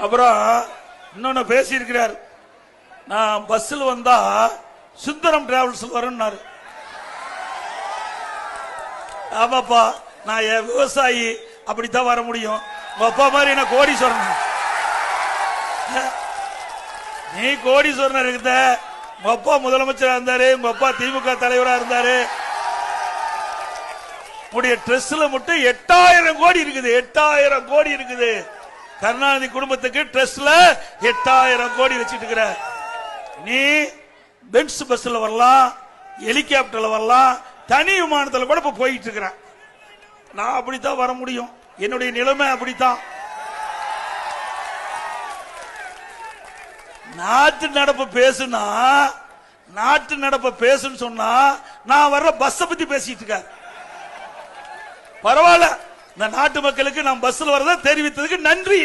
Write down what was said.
அப்புறம் இன்னொன்னு பேசி இருக்கிறார், நான் பஸ்ஸில் வந்தா சுந்தரம் டிராவல்ஸ் வரும்னாரு. ஆமாப்பா, நான் என் விவசாயி, அப்படித்தான் வர முடியும். உங்க அப்பா மாதிரி என்ன கோடீஸ்வரன், நீ கோடீஸ்வரன் இருந்த. உங்க அப்பா முதலமைச்சரா இருந்தாரு, உங்க அப்பா திமுக தலைவரா இருந்தாரு. உடைய ட்ரெஸ்ல மட்டும் 8000 கோடி இருக்குது. 8000 கோடி இருக்குது. கருணாநிதி குடும்பத்துக்கு ட்ரெஸ்ல 8000 கோடி வச்சிட்டு இருக்கிற. நீ பென்ஸ் பஸ்ல வரலாம், ஹெலிகாப்டர்ல வரலாம், தனி விமானத்தில் கூட இப்ப போயிட்டு இருக்கிற. நான் அப்படித்தான் வர முடியும். என்னுடைய நிலைமை அப்படித்தான். நாட்டு நடப்பு பேசுனா, நாட்டு நடப்பு பேசுன்னு சொன்னா நான் வர்ற பஸ் பத்தி பேசிட்டு இருக்க. பரவாயில்ல, இந்த நாட்டு மக்களுக்கு நான் பஸ்ல வரத தெரிவித்ததுக்கு நன்றி.